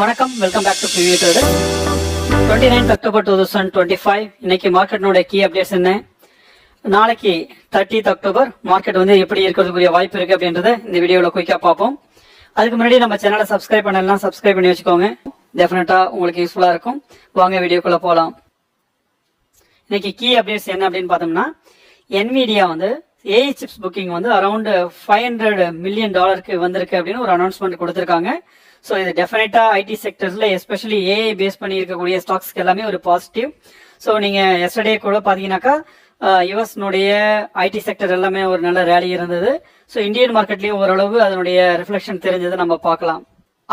வணக்கம், welcome back to preview trader. 29 October 2025 இன்னைக்கு மார்க்கெட்னோட key updates என்ன, நாளைக்கு 30 அக்டோபர் மார்க்கெட் வந்து எப்படி இருக்கிறதுக்குரிய வாய்ப்பு இருக்கு அப்படின்றத இந்த வீடியோவில் குயிக்காக பார்ப்போம். அதுக்கு முன்னாடி நம்ம சேனலை சப்ஸ்கிரைப் பண்ணலாம், சப்ஸ்கிரைப் பண்ணி வச்சுக்கோங்க. டெஃபினட்டா உங்களுக்கு யூஸ்ஃபுல்லா இருக்கும். வாங்க வீடியோக்குள்ள போகலாம். இன்னைக்கு கீ அப்டேட்ஸ் என்ன அப்படின்னு பார்த்தோம்னா, NVIDIA வந்து ஏஐ சிப்ஸ் புக்கிங் வந்து அரௌண்ட் $500 மில்லியன் வந்திருக்கு அப்படின்னு ஒரு அனௌன்ஸ்மெண்ட் கொடுத்துருக்காங்க. ஸோ இது டெஃபினட்டா ஐடி செக்டர்ஸ்ல எஸ்பெஷலி ஏஐ பேஸ் பண்ணி இருக்கக்கூடிய ஸ்டாக்ஸ்க்கு எல்லாமே ஒரு பாசிட்டிவ். ஸோ நீங்க எஸ்டர்டே கூட பாத்தீங்கன்னாக்கா யுஎஸ்னுடைய ஐடி செக்டர் எல்லாமே ஒரு நல்ல ரேலி இருந்தது. ஸோ இந்தியன் மார்க்கெட்லயும் ஓரளவு அதனுடைய ரிஃப்ளெக்ஷன் தெரிஞ்சதை நம்ம பார்க்கலாம்.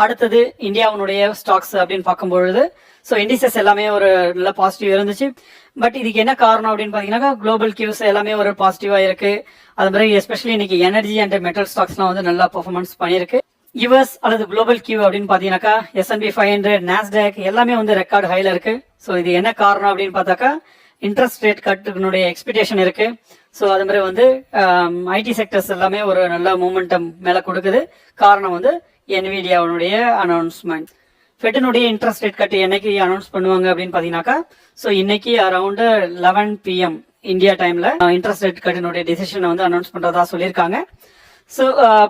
அடுத்தது இந்தியாவுடைய ஸ்டாக்ஸ் அப்படின்னு பார்க்கும்பொழுது ஸோ இண்டிசஸ் எல்லாமே ஒரு நல்ல பாசிட்டிவ் இருந்துச்சு. பட் இதுக்கு என்ன காரணம் அப்படின்னு பாத்தீங்கன்னா, குளோபல் கியூஸ் எல்லாமே ஒரு பாசிட்டிவா இருக்கு. அது மாதிரி எஸ்பெஷலி இன்னைக்கு எனர்ஜி அண்ட் மெட்டல் ஸ்டாக்ஸ்லாம் வந்து நல்லா பெர்ஃபார்மன்ஸ் பண்ணிருக்கு. யுஎஸ் அல்லது குளோபல் கியூ அப்படின்னு பாத்தீங்கன்னாக்கா S&P 500, NASDAQ எல்லாமே வந்து ரெக்கார்ட் ஹைல இருக்கு. ஸோ இது என்ன காரணம் அப்படின்னு பார்த்தாக்கா, இன்ட்ரெஸ்ட் ரேட் கட்டுனுடைய எக்ஸ்பெக்டேஷன் இருக்கு. ஸோ அது மாதிரி வந்து ஐடி செக்டர்ஸ் எல்லாமே ஒரு நல்ல மூமெண்டம் மேல கொடுக்குது. காரணம் வந்து NVIDIAவுடைய அனௌன்ஸ்மெண்ட். ஃபெட்டினுடைய இன்ட்ரெஸ்ட் ரேட் கட்டு என்னைக்கு அனௌன்ஸ் பண்ணுவாங்க அப்படின்னு பாத்தீங்கன்னாக்கா, ஸோ இன்னைக்கு அரௌண்ட் 11 PM இந்தியா டைம்ல இன்ட்ரெஸ்ட் ரேட் கட்டினுடைய டிசிஷனை வந்து அனௌன்ஸ் பண்றதா சொல்லியிருக்காங்க. ஸோ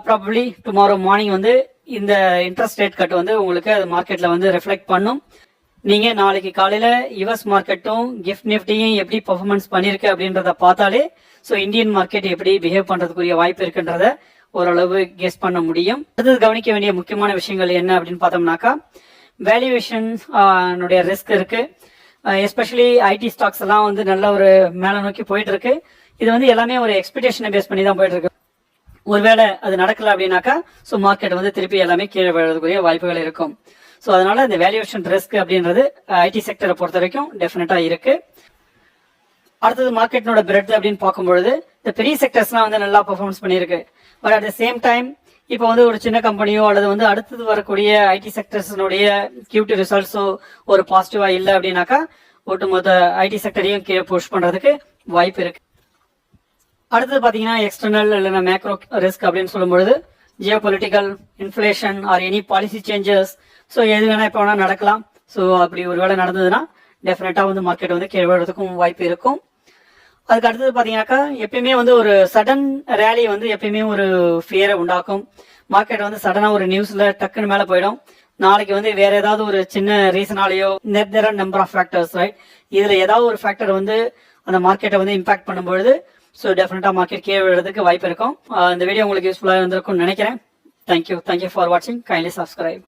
ப்ராபப்ளி டுமாரோ மார்னிங் வந்து இந்த இன்ட்ரெஸ்ட் ரேட் கட் வந்து உங்களுக்கு மார்க்கெட்ல வந்து ரிஃப்ளெக்ட் பண்ணும். நீங்க நாளைக்கு காலையில யுஎஸ் மார்க்கெட்டும் கிஃப்ட் நிஃப்டியும் எப்படி பெர்ஃபார்மன்ஸ் பண்ணிருக்கு அப்படின்றத பார்த்தாலே ஸோ இந்தியன் மார்க்கெட் எப்படி பிஹேவ் பண்றதுக்குரிய வாய்ப்பு இருக்குன்றத ஓரளவு கெஸ் பண்ண முடியும். அடுத்தது கவனிக்க வேண்டிய முக்கியமான விஷயங்கள் என்ன அப்படின்னு பார்த்தோம்னாக்கா, வேல்யூவேஷன் ரிஸ்க் இருக்கு. எஸ்பெஷலி ஐடி ஸ்டாக்ஸ் எல்லாம் வந்து நல்ல ஒரு மேல நோக்கி போயிட்டு இருக்கு. இது வந்து எல்லாமே ஒரு எக்ஸ்பெக்டேஷனை பேஸ் பண்ணி தான் போயிட்டு இருக்கு. ஒருவேளை அது நடக்கல அப்படின்னாக்கா ஸோ மார்க்கெட் வந்து திருப்பி எல்லாமே கீழே விழுறதுக்குரிய வாய்ப்புகள் இருக்கும். ஸோ அதனால இந்த வேல்யூவேஷன் ரிஸ்க் அப்படின்றது ஐடி செக்டரை பொறுத்த வரைக்கும் டெஃபினட்டா இருக்கு. அடுத்தது மார்க்கெட்டோட பிரெட் அப்படின்னு பார்க்கும்பொழுது இந்த பெரிய செக்டர்ஸ்லாம் வந்து நல்லா பெர்ஃபார்மன்ஸ் பண்ணியிருக்கு. But at the same time இப்போ வந்து ஒரு சின்ன கம்பெனியோ அல்லது வந்து அடுத்தது வரக்கூடிய ஐடி செக்டர்ஸ்னுடைய Q2 ரிசல்ட்ஸோ ஒரு பாசிட்டிவா இல்லை அப்படின்னாக்கா ஒட்டுமொத்த ஐடி செக்டரையும் கீழே புஷ் பண்றதுக்கு வாய்ப்பு இருக்கு. அடுத்தது பாத்தீங்கன்னா எக்ஸ்டர்னல் இல்லைன்னா மேக்ரோ ரிஸ்க் அப்படின்னு சொல்லும்பொழுது Jio political, inflation or any policy changes, so எது வேணா இப்போ வேணா நடக்கலாம். ஸோ அப்படி ஒரு வேளை நடந்ததுன்னா டெஃபினட்டா வந்து மார்க்கெட் வந்து கீழே விழுறதுக்கும் வாய்ப்பு இருக்கும். அதுக்கு அடுத்தது பாத்தீங்கன்னாக்கா எப்பயுமே வந்து ஒரு சடன் ரேலி வந்து எப்பயுமே ஒரு ஃபியரை உண்டாக்கும். மார்க்கெட் வந்து சடனா ஒரு நியூஸ்ல டக்குன்னு மேல போயிடும். நாளைக்கு வந்து வேற ஏதாவது ஒரு சின்ன ரீசனாலேயோ நம்பர் ஆஃப் ஃபேக்டர்ஸ், ரைட், இதுல ஏதாவது ஒரு ஃபேக்டர் வந்து அந்த மார்க்கெட்டை வந்து இம்பாக்ட் பண்ணும்பொழுது ஸோ டெஃபினட்டா மார்க்கெட் கீழே விழுறதுக்கு வாய்ப்பு இருக்கும். இந்த வீடியோ உங்களுக்கு யூஸ்ஃபுல்லாக இருந்திருக்கும்னு நினைக்கிறேன். தேங்க்யூ ஃபார் வாட்சிங். Kindly subscribe.